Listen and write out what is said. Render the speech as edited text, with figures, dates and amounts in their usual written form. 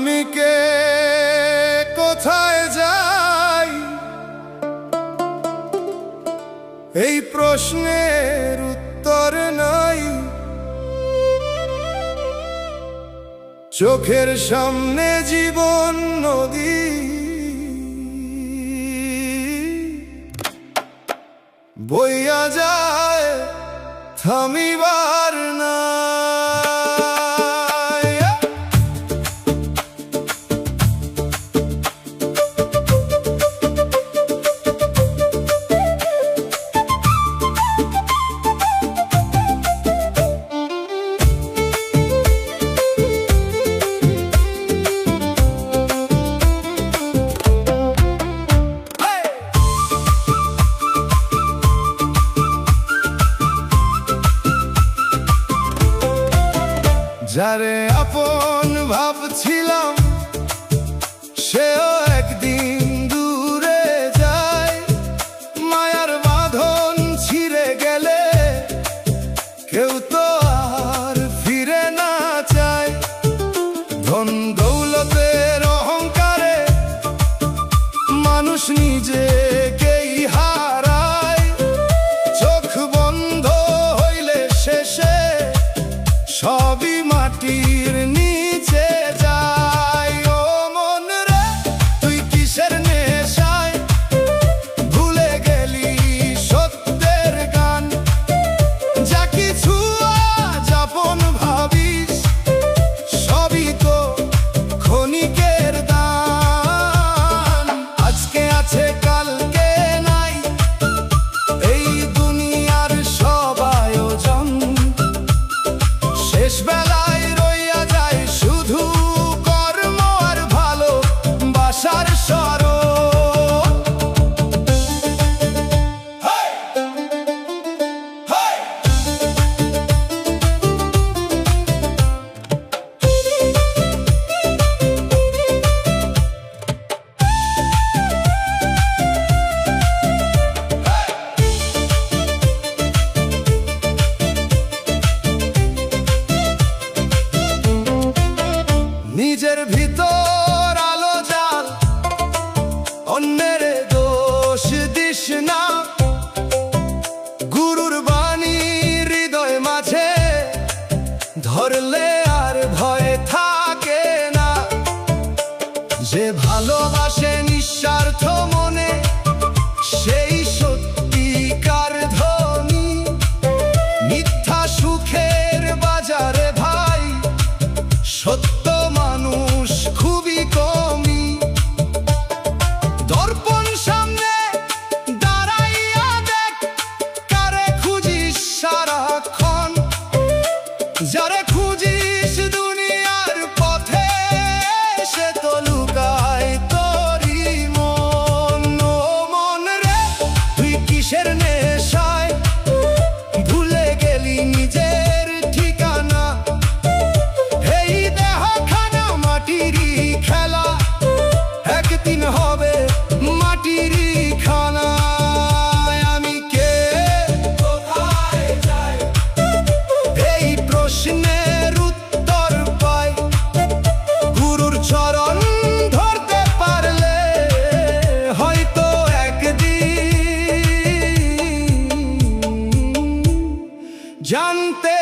আমি কে, কোথায় যাই, এই প্রশ্নের উত্তর নাই। চোখের সামনে জীবন নদী, বইয়া যায় থামিবার না। যারে আপন ভাবছিলাম সেও একদিন দূরে যায়। মায়ার বাঁধন ছিঁড়ে গেলে কেউ তো আর ফিরে না চায়। ধন দৌলতের অহংকারে মানুষ নিজেকেই হারায়। চোখ বন্ধ হইলে শেষে সবই মাটির নিচে যায়। ও মন রে, তুই কিসের নেশায় ভুলে গেলি সত্যের গান। যা কিছু আজ আপন ভাবিস সবই তো ক্ষণিকের দান। আজকে আছে কালকে নাই, এই দুনিয়ার সব আয়োজন শেষ বেলায় রইয়া যায় শুধু কর্ম আর ভালোবাসার স্মরণ। নিজের ভিতর আলো জ্বাল, অন্যের দোষ দিস না। গুরুর বাণী হৃদয় মাঝে ধরলে আর ভয় থাকে না। যে ভালোবাসে নিঃস্বার্থ মনে সেই সত্যিকার ধনী। মিথ্যা সুখের বাজারে ভাই সত্য মানুষ খুবই কমই। দর্পণ সামনে দাঁড়াইয়া দেখ, কারে খুঁজিস সারাক্ষণ। যারে খুঁজিস দুনিয়ার পথে সে তো লুকায় তোরই মন। ও মন রে, তুই কিসের নেশায় ভুলে গেলি নিজের ঠিকানা। এই দেহখানা মাটিরই খেলা, একদিন হবে মাটিরই খানা। আমি কে, কোথায় যাই, এই প্রশ্নের উত্তর পাই গুরুর চরণ ধরতে পারলে হয়তো একদিন জানতে